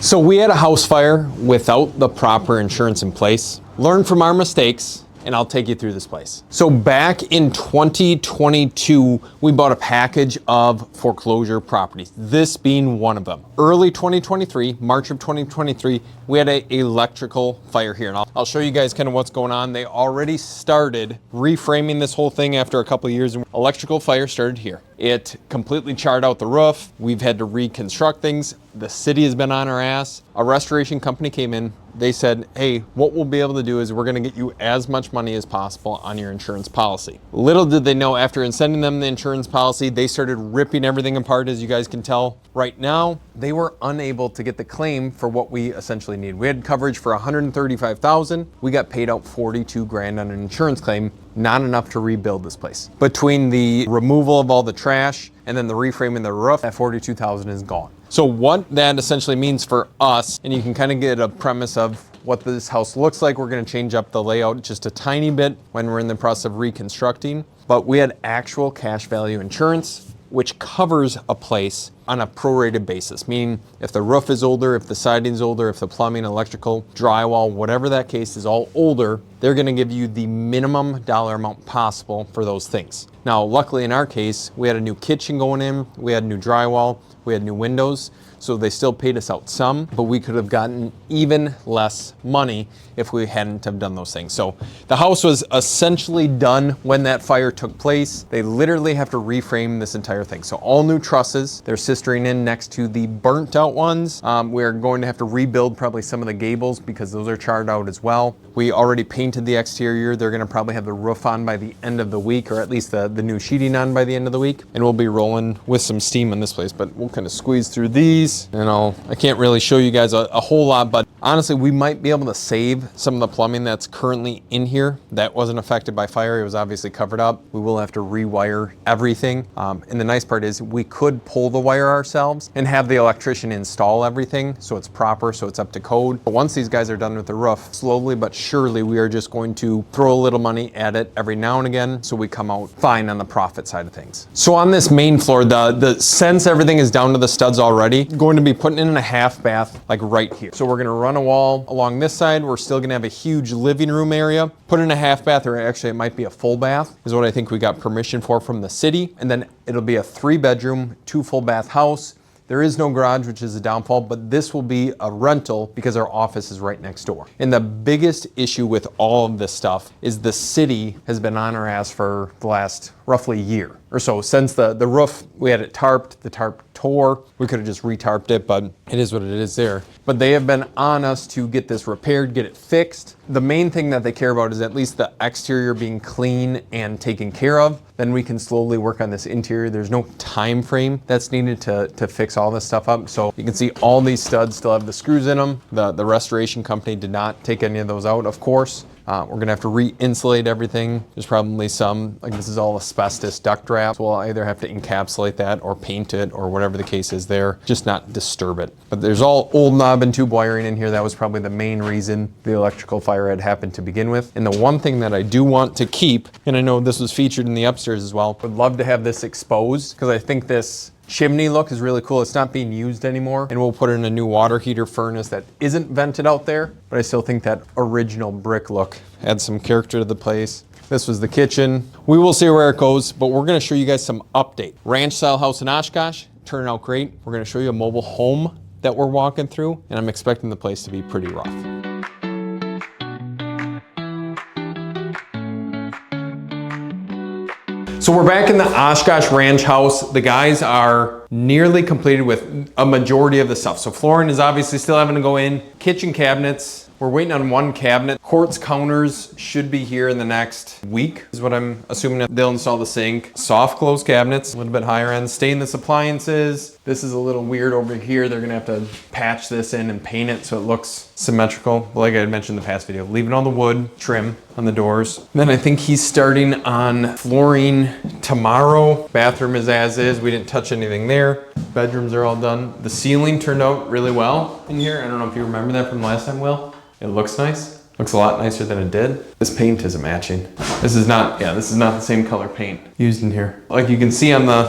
So we had a house fire without the proper insurance in place. Learn from our mistakes, and I'll take you through this place. So back in 2022, we bought a package of foreclosure properties, this being one of them. Early 2023, March of 2023, we had an electrical fire here. And I'll show you guys kind of what's going on. They already started reframing this whole thing after a couple of years. Electrical fire started here. It completely charred out the roof. We've had to reconstruct things. The city has been on our ass. A restoration company came in. They said, hey, what we'll be able to do is we're gonna get you as much money as possible on your insurance policy. Little did they know, after sending them the insurance policy, they started ripping everything apart, as you guys can tell. Right now, they were unable to get the claim for what we essentially need. We had coverage for $135,000. We got paid out 42 grand on an insurance claim, not enough to rebuild this place. Between the removal of all the trash and then the reframing the roof, that 42,000 is gone. So what that essentially means for us, and you can kind of get a premise of what this house looks like. We're gonna change up the layout just a tiny bit when we're in the process of reconstructing, but we had actual cash value insurance, which covers a place on a prorated basis, meaning if the roof is older, if the siding's older, if the plumbing, electrical, drywall, whatever that case is all older, they're gonna give you the minimum dollar amount possible for those things. Now, luckily in our case, we had a new kitchen going in, we had new drywall, we had new windows, so they still paid us out some, but we could have gotten even less money if we hadn't have done those things. So the house was essentially done when that fire took place. They literally have to reframe this entire thing. So all new trusses, they're sistering in next to the burnt out ones. We're going to have to rebuild probably some of the gables because those are charred out as well. We already painted the exterior. They're gonna probably have the roof on by the end of the week, or at least the new sheeting on by the end of the week. And we'll be rolling with some steam in this place, but we'll kind of squeeze through these. And I can't really show you guys a whole lot, but honestly, we might be able to save some of the plumbing that's currently in here that wasn't affected by fire. It was obviously covered up. We will have to rewire everything. And the nice part is we could pull the wire ourselves and have the electrician install everything so it's proper, so it's up to code. But once these guys are done with the roof, slowly but surely, we are just going to throw a little money at it every now and again so we come out fine on the profit side of things. So on this main floor, since everything is down to the studs already, going to be putting in a half bath like right here. So we're gonna run a wall along this side. We're still gonna have a huge living room area. Put in a half bath, or actually it might be a full bath, is what I think we got permission for from the city. And then it'll be a 3-bedroom, 2 full bath house. There is no garage, which is a downfall, but this will be a rental because our office is right next door. And the biggest issue with all of this stuff is the city has been on our ass for the last roughly year or so. Since the roof, we had it tarped, the tarp tore. We could have just retarped it, but it is what it is there. But they have been on us to get this repaired, get it fixed. The main thing that they care about is at least the exterior being clean and taken care of. Then we can slowly work on this interior. There's no time frame that's needed to fix all this stuff up. So you can see all these studs still have the screws in them. The restoration company did not take any of those out, of course. We're gonna have to re-insulate everything. There's probably some, like this is all asbestos duct wrap. So we'll either have to encapsulate that or paint it or whatever the case is there, just not disturb it. But there's all old knob and tube wiring in here. That was probably the main reason the electrical fire had happened to begin with. And the one thing that I do want to keep, and I know this was featured in the upstairs as well, would love to have this exposed because I think this chimney look is really cool. It's not being used anymore, and we'll put in a new water heater furnace that isn't vented out there, but I still think that original brick look adds some character to the place. This was the kitchen. We will see where it goes, but we're gonna show you guys some update. Ranch style house in Oshkosh, turning out great. We're gonna show you a mobile home that we're walking through, and I'm expecting the place to be pretty rough. So we're back in the Oshkosh Ranch house. The guys are nearly completed with a majority of the stuff. So flooring is obviously still having to go in. Kitchen cabinets, we're waiting on one cabinet. Quartz counters should be here in the next week, is what I'm assuming. They'll install the sink. Soft close cabinets, a little bit higher end. Stainless appliances. This is a little weird over here. They're gonna have to patch this in and paint it so it looks symmetrical. Like I had mentioned in the past video, leaving all the wood trim on the doors. Then I think he's starting on flooring tomorrow. Bathroom is as is. We didn't touch anything there. Bedrooms are all done. The ceiling turned out really well in here. I don't know if you remember that from last time, Will. It looks nice. Looks a lot nicer than it did. This paint isn't matching. This is not the same color paint used in here. Like you can see on the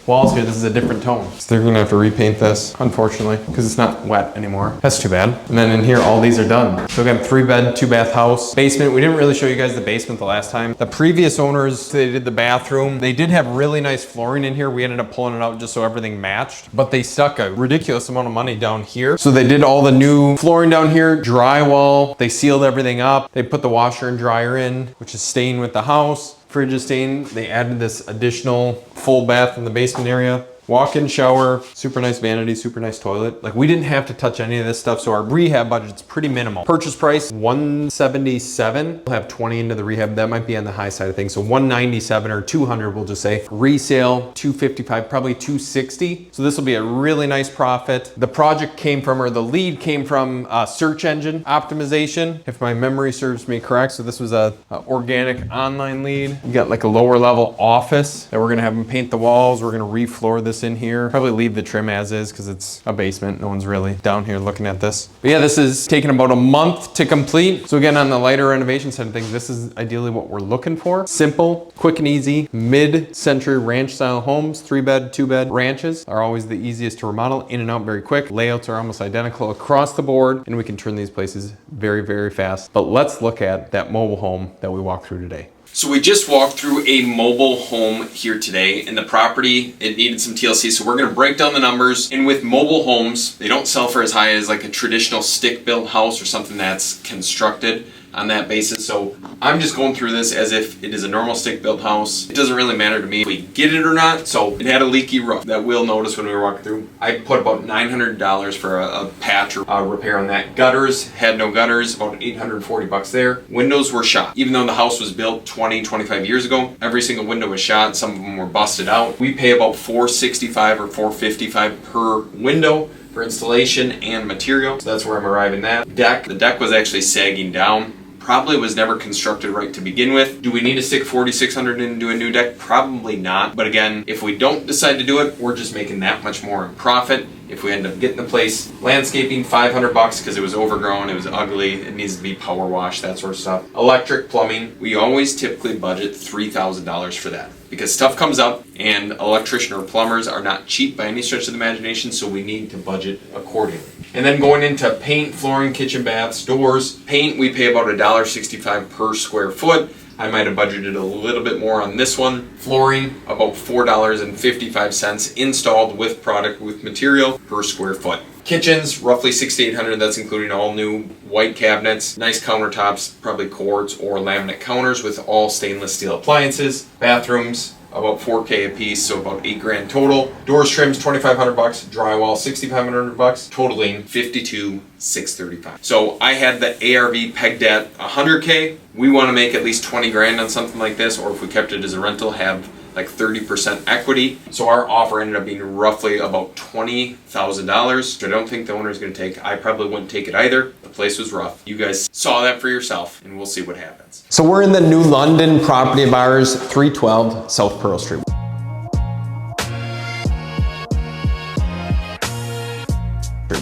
walls here, this is a different tone. So they're gonna have to repaint this, unfortunately, because it's not wet anymore. That's too bad. And then in here, all these are done. So we got a 3-bed, 2-bath house. Basement, we didn't really show you guys the basement the last time. The previous owners, they did the bathroom. They did have really nice flooring in here. We ended up pulling it out just so everything matched, but they stuck a ridiculous amount of money down here. So they did all the new flooring down here, drywall. They sealed everything up. They put the washer and dryer in, which is staying with the house. Fridge is staying. They added this additional full bath in the basement area. Walk-in shower, super nice vanity, super nice toilet. Like, we didn't have to touch any of this stuff, so our rehab budget's pretty minimal. Purchase price, $177. We'll have 20 into the rehab. That might be on the high side of things. So 197 or 200, we'll just say. Resale, 255, probably 260. So this will be a really nice profit. The project came from, or the lead came from search engine optimization, if my memory serves me correct. So this was a organic online lead. We got like a lower level office that we're gonna have them paint the walls. We're gonna refloor this in here. Probably leave the trim as is because it's a basement. No one's really down here looking at this. But yeah, this is taking about a month to complete. So again, on the lighter renovation side of things, this is ideally what we're looking for. Simple, quick and easy, mid-century ranch style homes. 3-bed, 2-bed ranches are always the easiest to remodel, in and out very quick. Layouts are almost identical across the board, and we can turn these places very, very fast. But let's look at that mobile home that we walked through today. So we just walked through a mobile home here today, and the property, it needed some TLC, so we're gonna break down the numbers. And with mobile homes, they don't sell for as high as like a traditional stick-built house or something that's constructed on that basis. So I'm just going through this as if it is a normal stick-built house. It doesn't really matter to me if we get it or not. So it had a leaky roof that we'll notice when we were walking through. I put about $900 for a patch or a repair on that. Gutters, had no gutters, about $840 there. Windows were shot. Even though the house was built 20, 25 years ago, every single window was shot. Some of them were busted out. We pay about $465 or $455 per window for installation and material. So that's where I'm arriving at. Deck, the deck was actually sagging down. Probably was never constructed right to begin with. Do we need to stick $4,600 into a new deck? Probably not. But again, if we don't decide to do it, we're just making that much more in profit. If we end up getting the place, landscaping, $500 because it was overgrown, it was ugly, it needs to be power washed, that sort of stuff. Electric, plumbing, we always typically budget $3,000 for that because stuff comes up and electrician or plumbers are not cheap by any stretch of the imagination, so we need to budget accordingly. And then going into paint, flooring, kitchen, baths, doors. Paint, we pay about $1.65 per square foot. I might have budgeted a little bit more on this one. Flooring, about $4.55 installed with product, with material per square foot. Kitchens, roughly $6,800. That's including all new white cabinets, nice countertops, probably quartz or laminate counters with all stainless steel appliances. Bathrooms, about $4K a piece, so about $8,000 total. Doors, trims, $2,500. Drywall, $6,500, totaling $52,635. So I had the ARV pegged at $100K. We want to make at least $20,000 on something like this, or if we kept it as a rental, have like 30% equity. So our offer ended up being roughly about $20,000, which I don't think the owner is going to take. I probably wouldn't take it either. The place was rough. You guys saw that for yourself, and we'll see what happens. So we're in the New London property of ours, 312 South Pearl Street.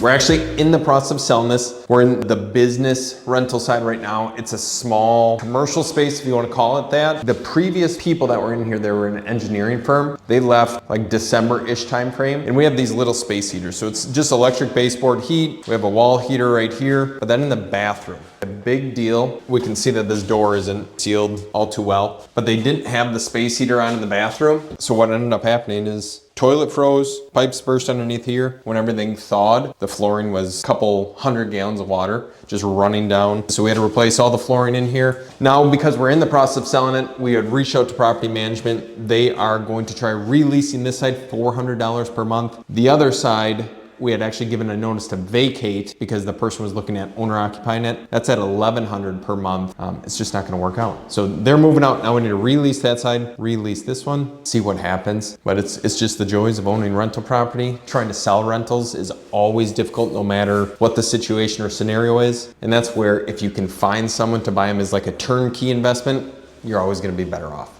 We're actually in the process of selling this. We're in the business rental side right now. It's a small commercial space, if you want to call it that. The previous people that were in here, they were an engineering firm. They left like December-ish time frame. And we have these little space heaters. So it's just electric baseboard heat. We have a wall heater right here, but then in the bathroom, a big deal. We can see that this door isn't sealed all too well, but they didn't have the space heater on in the bathroom. So what ended up happening is toilet froze, pipes burst underneath here. When everything thawed, the flooring was a couple 100 gallons of water just running down. So we had to replace all the flooring in here. Now, because we're in the process of selling it, we had reached out to property management. They are going to try releasing this side $400 per month. The other side, we had actually given a notice to vacate because the person was looking at owner occupying it. That's at $1,100 per month. It's just not going to work out. So they're moving out. Now we need to release that side, release this one, see what happens. But it's just the joys of owning rental property. Trying to sell rentals is always difficult no matter what the situation or scenario is. And that's where if you can find someone to buy them as like a turnkey investment, you're always going to be better off.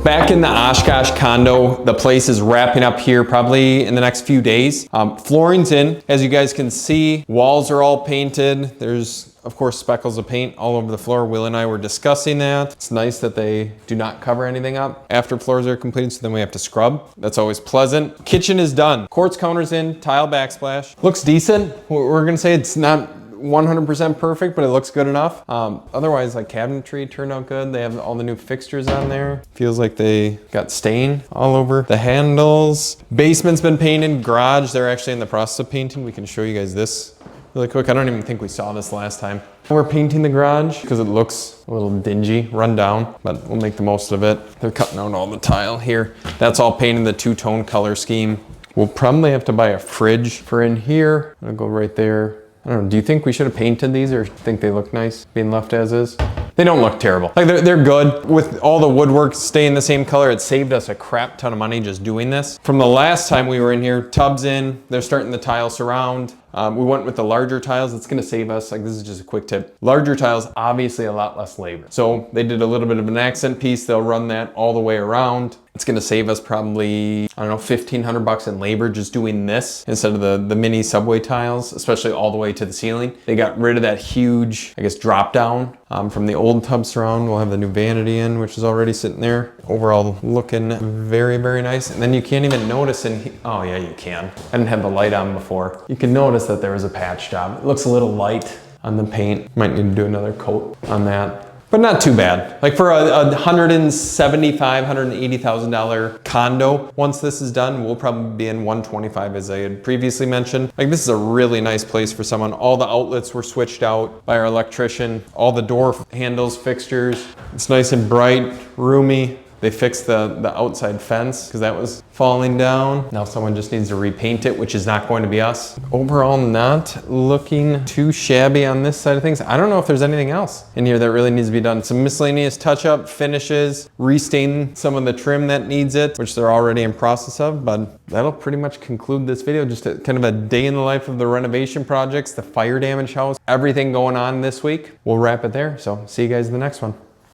back in the Oshkosh condo, the place is wrapping up here probably in the next few days. Flooring's in, as you guys can see. Walls are all painted. There's, of course, speckles of paint all over the floor. Will and I were discussing that. It's nice that they do not cover anything up after floors are completed, so then we have to scrub. That's always pleasant. Kitchen is done. Quartz counter's in, tile backsplash. Looks decent. We're gonna say it's not 100% perfect, but it looks good enough. Otherwise, like cabinetry turned out good. They have all the new fixtures on there. Feels like they got stain all over the handles. Basement's been painted. Garage, they're actually in the process of painting. We can show you guys this really quick. I don't even think we saw this last time. We're painting the garage because it looks a little dingy, run down, but we'll make the most of it. They're cutting out all the tile here. That's all painted the two-tone color scheme. We'll probably have to buy a fridge for in here. I'll go right there. I don't know, do you think we should have painted these or think they look nice being left as is? They don't look terrible. Like they're good. With all the woodwork staying the same color, it saved us a crap ton of money just doing this. From the last time we were in here, tubs in, they're starting the tile surround. We went with the larger tiles. It's gonna save us, like this is just a quick tip. Larger tiles, obviously a lot less labor. So they did a little bit of an accent piece. They'll run that all the way around. It's gonna save us probably, I don't know, 1,500 bucks in labor just doing this instead of the mini subway tiles, especially all the way to the ceiling. They got rid of that huge, I guess, drop down from the old tub surround. We'll have the new vanity in, which is already sitting there. Overall looking very, very nice. And then you can't even notice oh yeah, you can. I didn't have the light on before. You can notice that there was a patch job. It looks a little light on the paint. Might need to do another coat on that. But not too bad. Like for a $175,000, $180,000 condo, once this is done, we'll probably be in 125 as I had previously mentioned. Like this is a really nice place for someone. All the outlets were switched out by our electrician. All the door handles, fixtures. It's nice and bright, roomy. They fixed the outside fence because that was falling down. Now someone just needs to repaint it, which is not going to be us. Overall, not looking too shabby on this side of things. I don't know if there's anything else in here that really needs to be done. Some miscellaneous touch-up, finishes, restain some of the trim that needs it, which they're already in process of, but that'll pretty much conclude this video. Just kind of a day in the life of the renovation projects, the fire damage house, everything going on this week. We'll wrap it there, so see you guys in the next one.